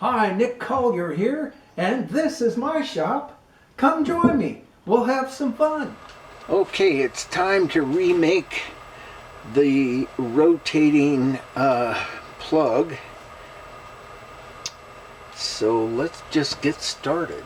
Hi, Nick Collier here, and this is my shop. Come join me. We'll have some fun. Okay, it's time to remake the rotating plug. So let's just get started.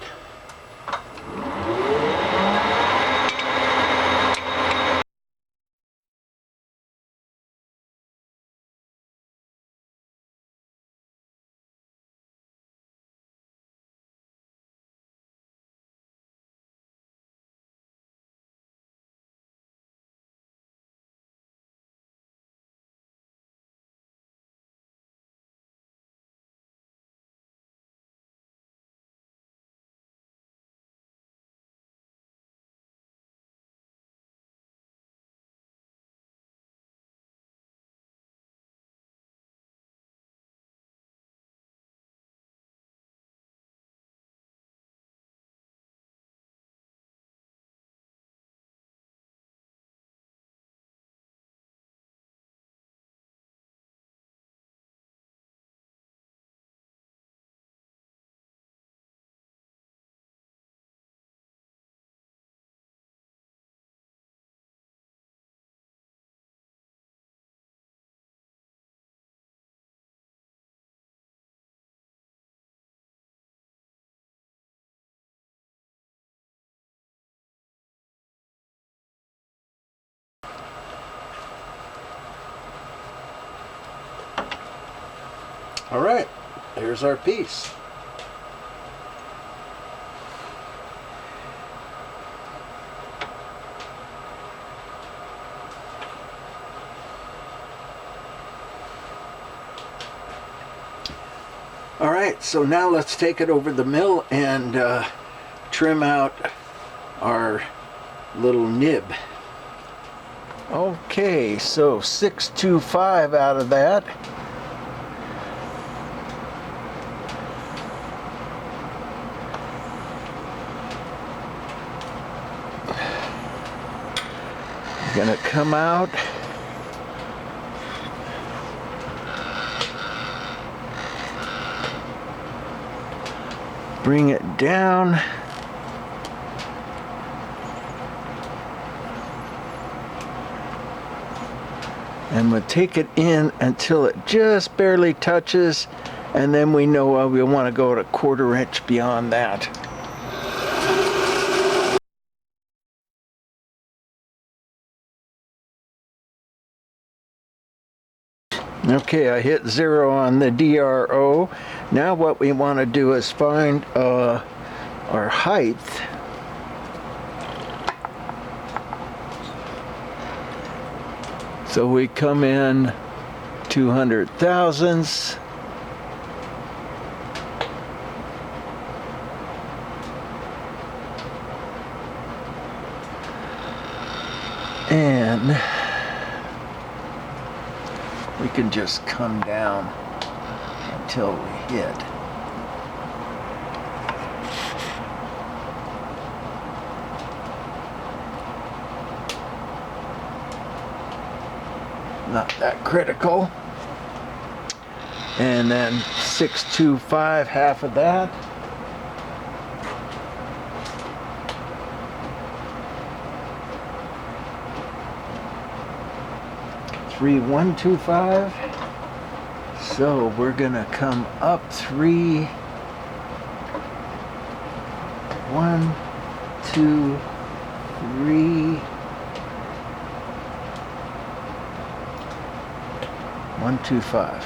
All right, here's our piece. All right, so now let's take it over the mill and trim out our little nib. Okay, so 625 out of that. Gonna come out. Bring it down. And we'll take it in until it just barely touches, and then we know we want to go to 1/4 inch beyond that. Okay, I hit 0 on the DRO. Now what we want to do is find our height. So we come in 200 thousandths. And we can just come down until we hit. Not that critical. And then 625, half of that. Three 125. So we're gonna come up 3, 1, 2, 3. 125,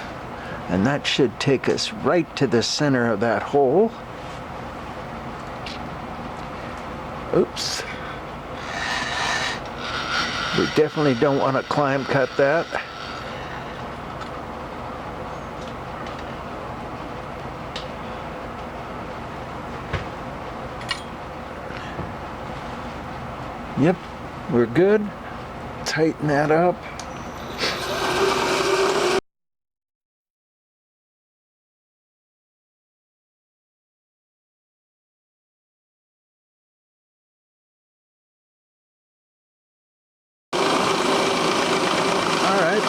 and that should take us right to the center of that hole. Oops. We definitely don't want to climb cut that. Yep, we're good. Tighten that up.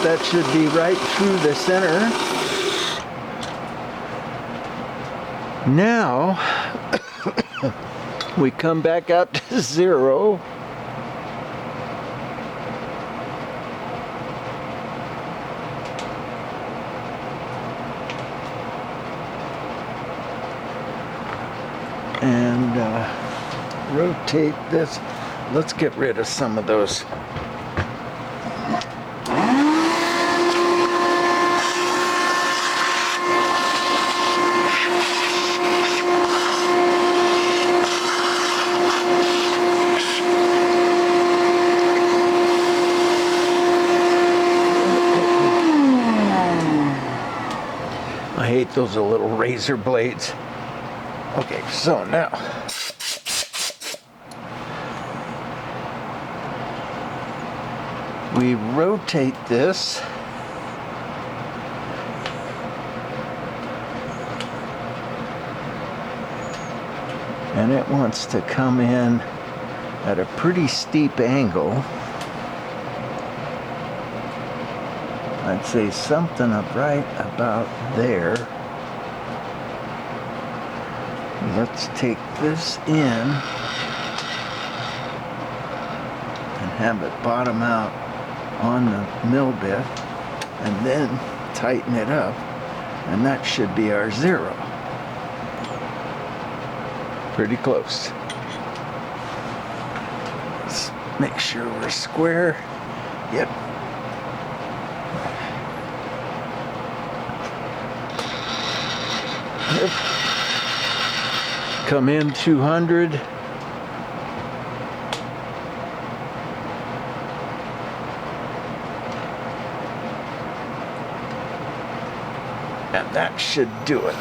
That should be right through the center. Now we come back out to 0. And rotate this. Let's get rid of some of those. I hate those little razor blades. Okay, so now we rotate this. And it wants to come in at a pretty steep angle. I'd say something right about there. Let's take this in and have it bottom out on the mill bit and then tighten it up, and that should be our 0. Pretty close. Let's make sure we're square. Yep. Yep. Come in 200. And that should do it.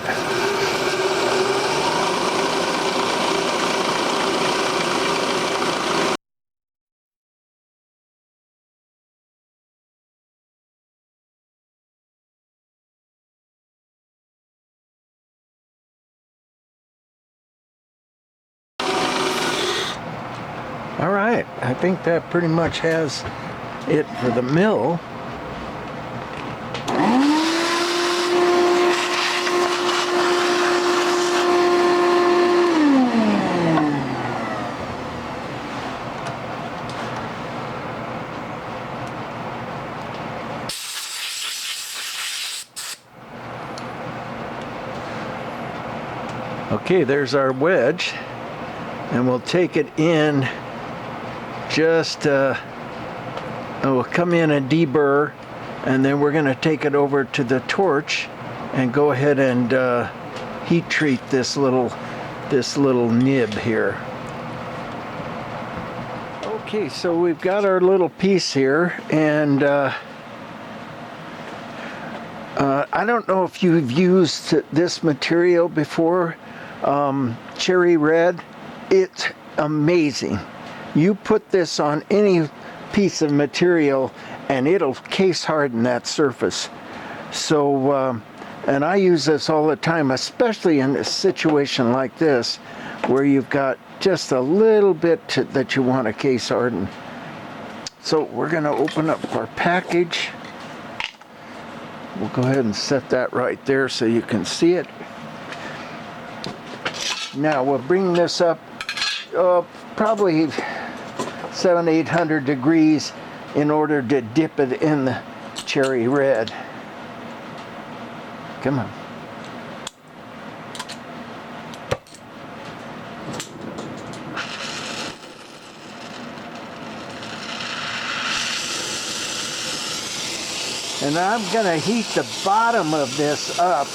All right, I think that pretty much has it for the mill. Okay, there's our wedge, and we'll take it in. Just we'll come in and deburr, and then we're going to take it over to the torch and go ahead and heat treat this little nib here. Okay, so we've got our little piece here, and I don't know if you've used this material before, cherry red. It's amazing. You put this on any piece of material and it'll case harden that surface. So, and I use this all the time, especially in a situation like this where you've got just a little bit that you want to case harden. So we're going to open up our package. We'll go ahead and set that right there so you can see it. Now we'll bring this up probably 700-800 degrees in order to dip it in the cherry red. Come on. And I'm going to heat the bottom of this up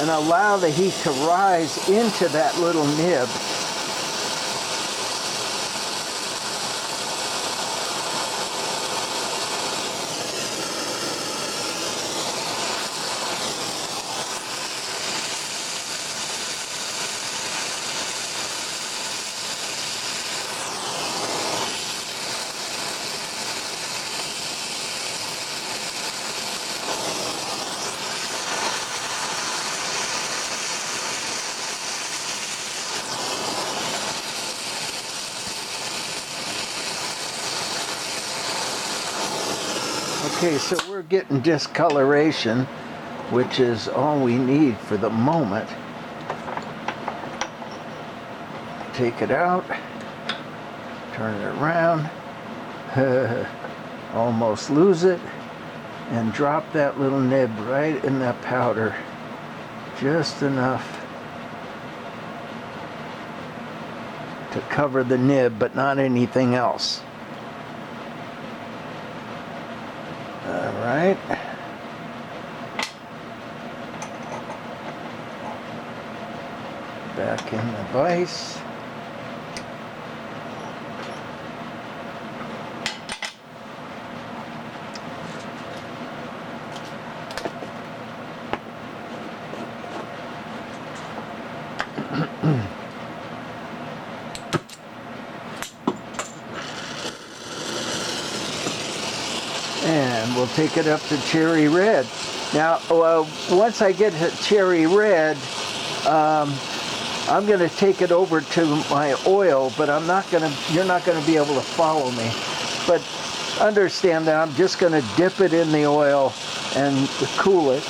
and allow the heat to rise into that little nib. Okay, so we're getting discoloration, which is all we need for the moment. take it out, turn it around, almost lose it, and drop that little nib right in that powder, just enough to cover the nib, but not anything else. All right. Back in the vise. And we'll take it up to cherry red. Now, once I get to cherry red, I'm going to take it over to my oil, but you're not going to be able to follow me. But understand that I'm just going to dip it in the oil and cool it.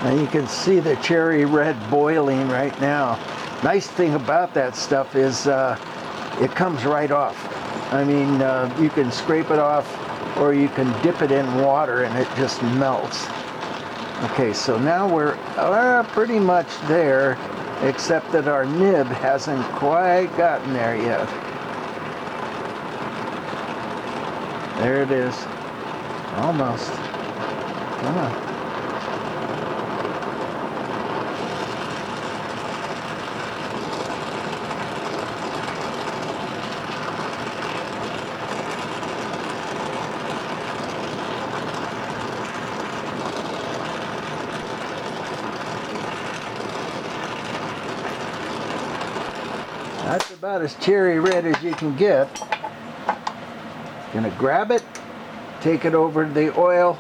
Now you can see the cherry red boiling right now. Nice thing about that stuff is it comes right off. I mean, you can scrape it off or you can dip it in water and it just melts. Okay, so now we're pretty much there, except that our nib hasn't quite gotten there yet. There it is. Almost. Come on. That's about as cherry red as you can get. Gonna grab it, take it over to the oil,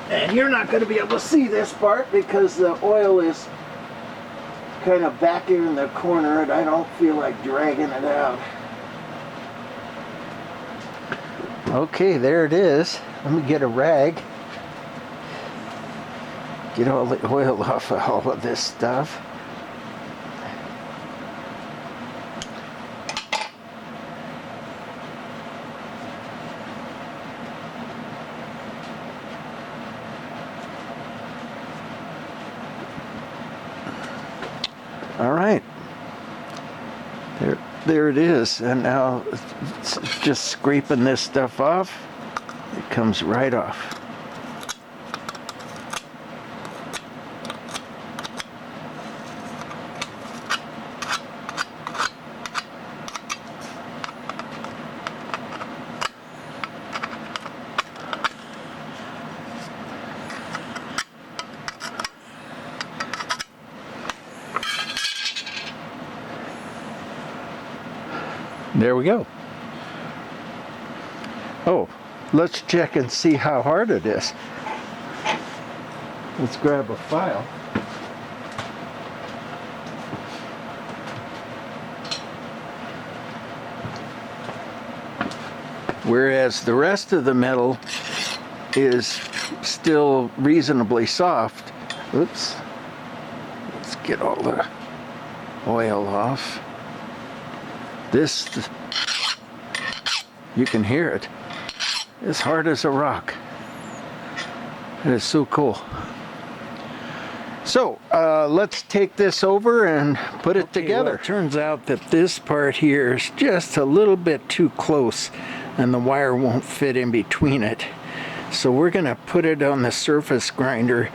and you're not gonna be able to see this part because the oil is kind of back here in the corner and I don't feel like dragging it out. Okay, there it is. Let me get a rag. Get all the oil off of all of this stuff. All right, there it is, and now it's just scraping this stuff off. It comes right off. There we go. Oh, let's check and see how hard it is. Let's grab a file. Whereas the rest of the metal is still reasonably soft. Oops. Let's get all the oil off. This, you can hear it. It's hard as a rock. It is so cool. So let's take this over and put it together. Well, it turns out that this part here is just a little bit too close and the wire won't fit in between it. So we're gonna put it on the surface grinder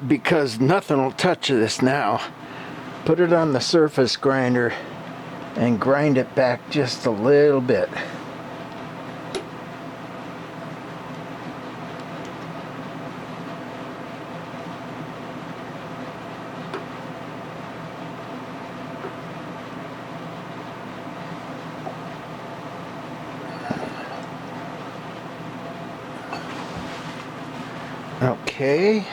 because nothing will touch this now. Put it on the surface grinder and grind it back just a little bit. Okay.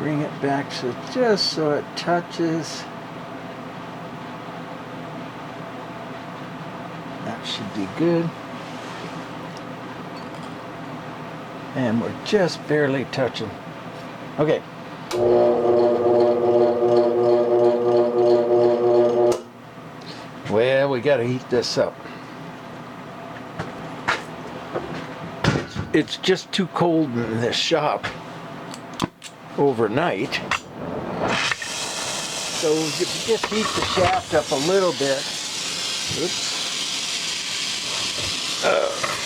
bring it back just so it touches. That should be good. And we're just barely touching. Okay. Well, we gotta heat this up. It's just too cold in this shop overnight. So we just heat the shaft up a little bit. Oops.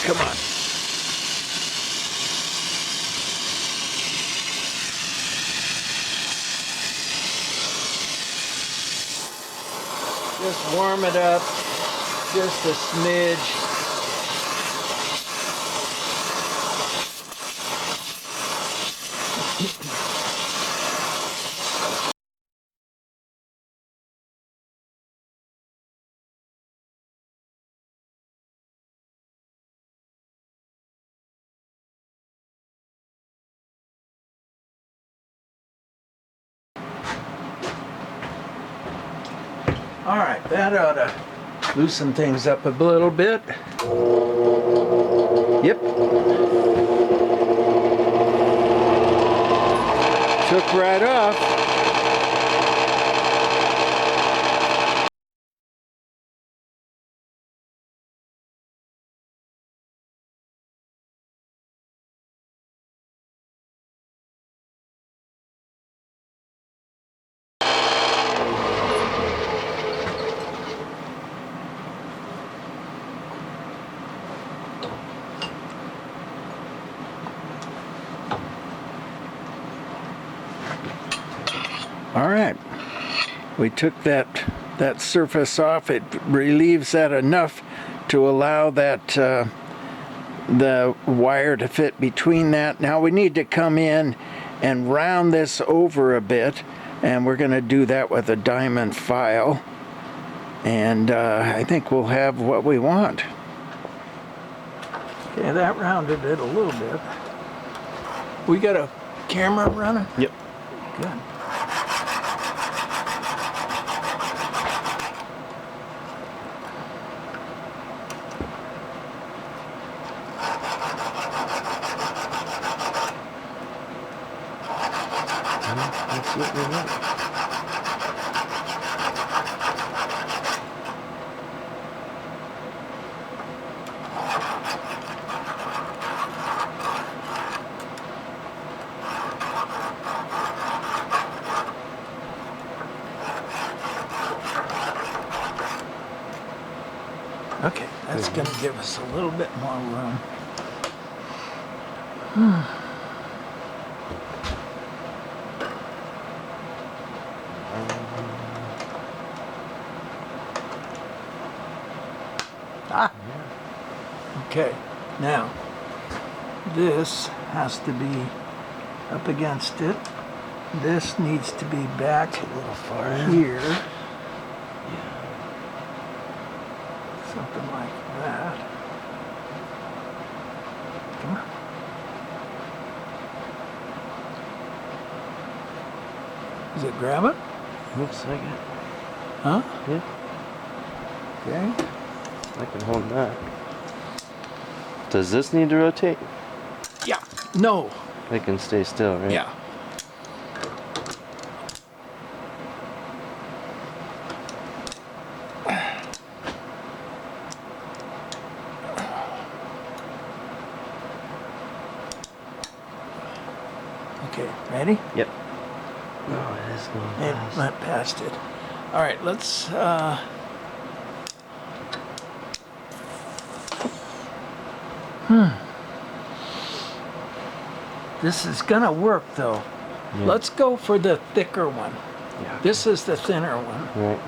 Come on. Just warm it up just a smidge. All right, that ought to loosen things up a little bit. Yep. Took right off. All right, we took that surface off. It relieves that enough to allow that the wire to fit between that. Now we need to come in and round this over a bit, and we're going to do that with a diamond file, and I think we'll have what we want. Okay, that rounded it a little bit. We got a camera running? Yep. Good. Okay, that's going to give us a little bit more room. Okay, now this has to be up against it. This needs to be back a little far here. Something like that. Come on. Does it grab it? Looks like it. Huh? Yeah. Okay. I can hold that. Does this need to rotate? Yeah. No. It can stay still, right? Yeah. Okay, ready? Yep. Oh, it is going It fast. went past it. All right, let's This is gonna work though. Yeah. Let's go for the thicker one. Yeah. This is the thinner one. Right.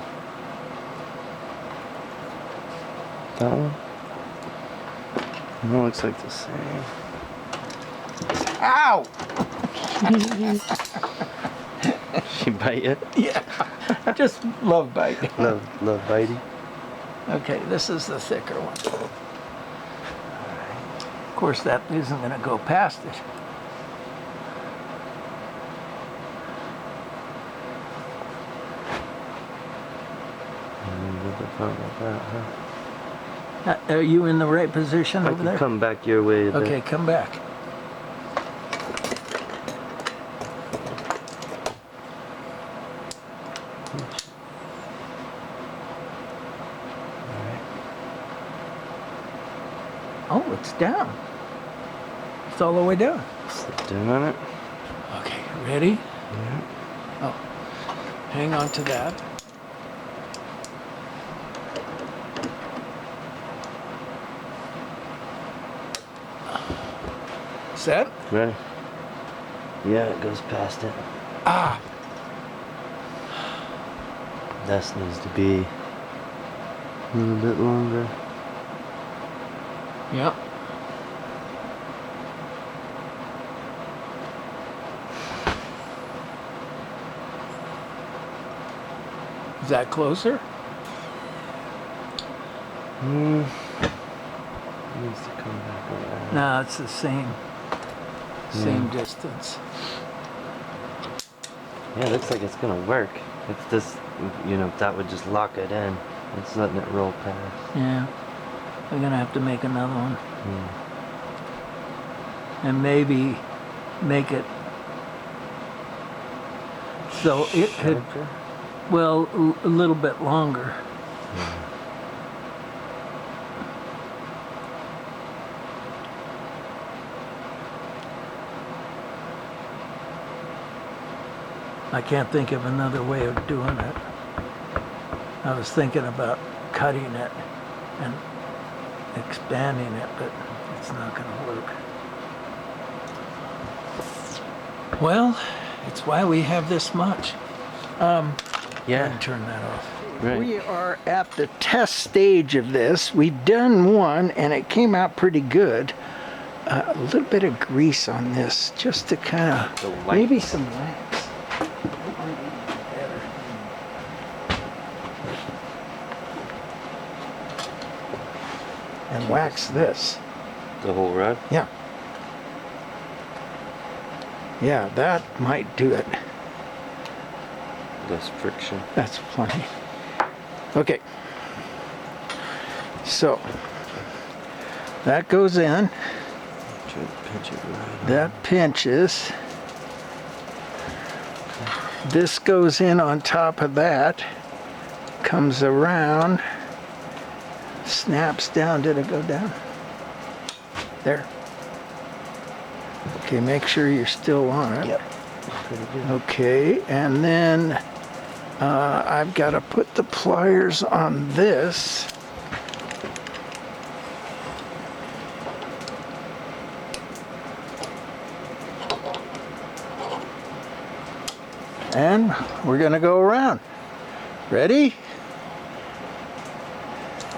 That one? It looks like the same. Ow! She bite it? Yeah. Just love biting. Love bitey. Okay, this is the thicker one. Of course, that isn't going to go past it. Something like that, huh? Are you in the right position I over can there? come back your way a bit. Okay, come back. Oh, it's down. It's all the way down. Slip down on it. Okay, ready? Yeah. Oh, hang on to that. Set? Ready? Yeah, it goes past it. Ah, This needs to be a little bit longer. yep. Is that closer? Needs to come back around. No, it's the same distance. Yeah, it looks like it's gonna work. If this, that would just lock it in. It's letting it roll past. Yeah, we're gonna have to make another one, Hmm. and maybe make it so it could, Sharper? well, a little bit longer. I can't think of another way of doing it. I was thinking about cutting it and expanding it, but it's not going to work. Well, it's why we have this much. Yeah. Turn that off. Right. We are at the test stage of this. We've done one and it came out pretty good. A little bit of grease on this just to kind The of, light. maybe some wax. And wax this. The whole rod? Yeah. Yeah, that might do it. Less friction. That's plenty. Okay. So, that goes in. Try to pinch it right on. That pinches. This goes in on top of that. Comes around. Snaps down. Did it go down? There. Okay, make sure you're still on it. Yep. Pretty good. Okay, and then I've got to put the pliers on this. And we're going to go around. Ready?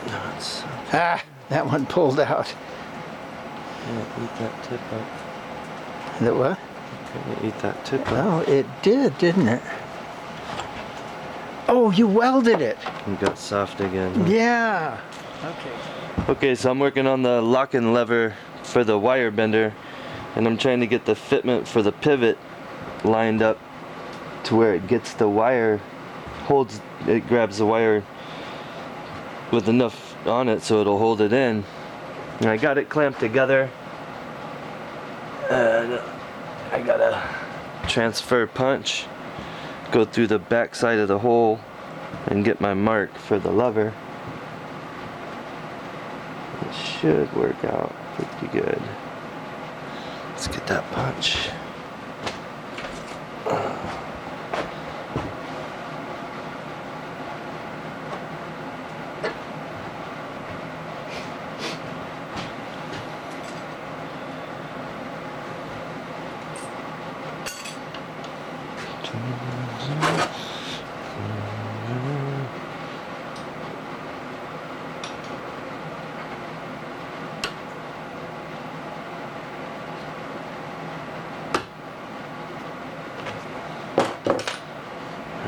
No, it's. Ah, that one pulled out. Yeah, eat that tip up. Is it what? Can you eat that tip up? Oh, it did, didn't it? Oh, you welded it. It got soft again. Huh? Yeah. Okay. Okay, so I'm working on the locking lever for the wire bender, and I'm trying to get the fitment for the pivot lined up to where it gets the wire, it grabs the wire with enough on it so it'll hold it in. And I got it clamped together, and I got a transfer punch, go through the back side of the hole and get my mark for the lever. It should work out pretty good. Let's get that punch.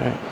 Alright.